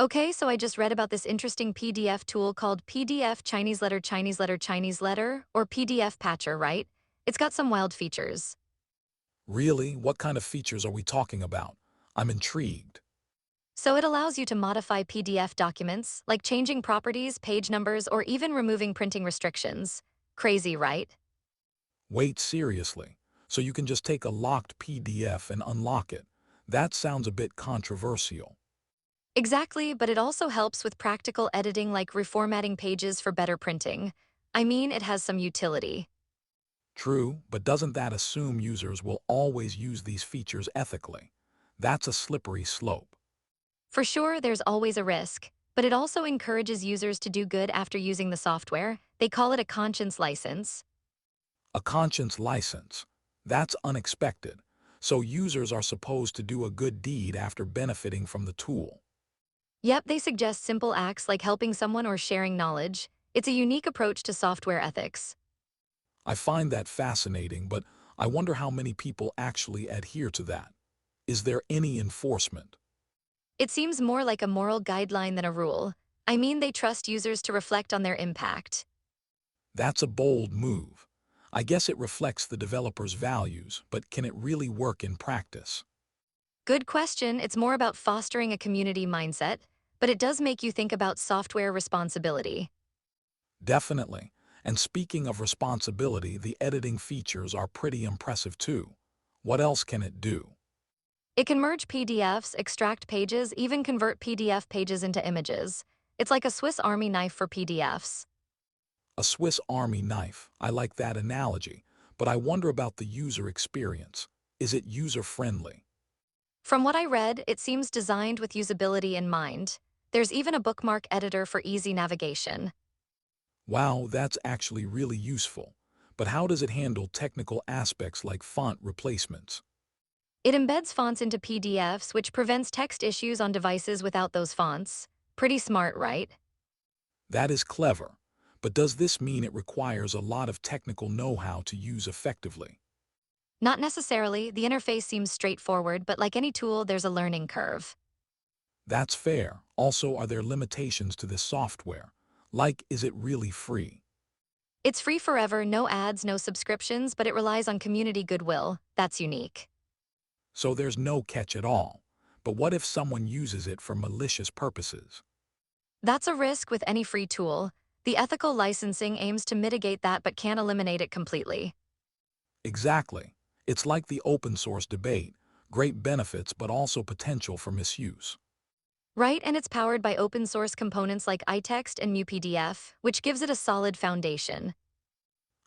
Okay, so I just read about this interesting PDF tool called PDF Chinese letter, or PDFPatcher, right? It's got some wild features. Really? What kind of features are we talking about? I'm intrigued. So it allows you to modify PDF documents, like changing properties, page numbers, or even removing printing restrictions. Crazy, right? Wait, seriously. So you can just take a locked PDF and unlock it. That sounds a bit controversial. Exactly, but it also helps with practical editing like reformatting pages for better printing. I mean, it has some utility. True, but doesn't that assume users will always use these features ethically? That's a slippery slope. For sure, there's always a risk, but it also encourages users to do good after using the software. They call it a conscience license. A conscience license. That's unexpected. So users are supposed to do a good deed after benefiting from the tool. Yep, they suggest simple acts like helping someone or sharing knowledge. It's a unique approach to software ethics. I find that fascinating, but I wonder how many people actually adhere to that. Is there any enforcement? It seems more like a moral guideline than a rule. I mean, they trust users to reflect on their impact. That's a bold move. I guess it reflects the developer's values, but can it really work in practice? Good question. It's more about fostering a community mindset, but it does make you think about software responsibility. Definitely. And speaking of responsibility, the editing features are pretty impressive too. What else can it do? It can merge PDFs, extract pages, even convert PDF pages into images. It's like a Swiss Army knife for PDFs. A Swiss Army knife. I like that analogy, but I wonder about the user experience. Is it user-friendly? From what I read, it seems designed with usability in mind. There's even a bookmark editor for easy navigation. Wow, that's actually really useful. But how does it handle technical aspects like font replacements? It embeds fonts into PDFs, which prevents text issues on devices without those fonts. Pretty smart, right? That is clever. But does this mean it requires a lot of technical know-how to use effectively? Not necessarily, the interface seems straightforward, but like any tool, there's a learning curve. That's fair. Also, are there limitations to this software? Like, is it really free? It's free forever, no ads, no subscriptions, but it relies on community goodwill. That's unique. So there's no catch at all. But what if someone uses it for malicious purposes? That's a risk with any free tool. The ethical licensing aims to mitigate that but can't eliminate it completely. Exactly. It's like the open source debate. Great benefits, but also potential for misuse. Right, and it's powered by open source components like iText and MuPDF, which gives it a solid foundation.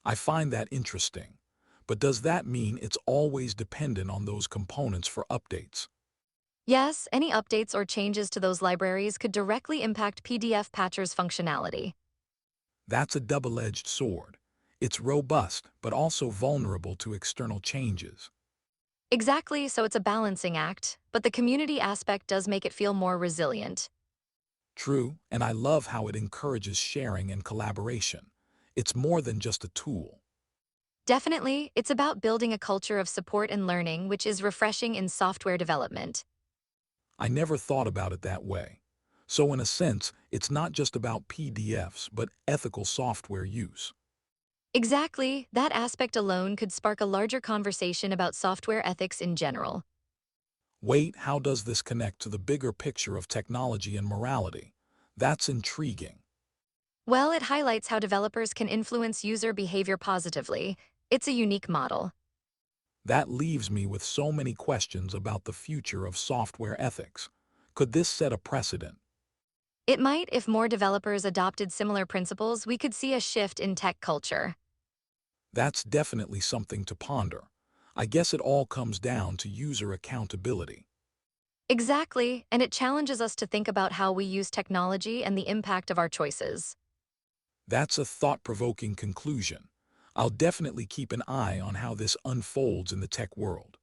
I find that interesting. But does that mean it's always dependent on those components for updates? Yes, any updates or changes to those libraries could directly impact PDF Patcher's functionality. That's a double-edged sword. It's robust, but also vulnerable to external changes. Exactly, so it's a balancing act, but the community aspect does make it feel more resilient. True, and I love how it encourages sharing and collaboration. It's more than just a tool. Definitely, it's about building a culture of support and learning, which is refreshing in software development. I never thought about it that way. So in a sense, it's not just about PDFs, but ethical software use. Exactly, that aspect alone could spark a larger conversation about software ethics in general. Wait, how does this connect to the bigger picture of technology and morality? That's intriguing. Well, it highlights how developers can influence user behavior positively. It's a unique model. That leaves me with so many questions about the future of software ethics. Could this set a precedent? It might, if more developers adopted similar principles, we could see a shift in tech culture. That's definitely something to ponder. I guess it all comes down to user accountability. Exactly, and it challenges us to think about how we use technology and the impact of our choices. That's a thought-provoking conclusion. I'll definitely keep an eye on how this unfolds in the tech world.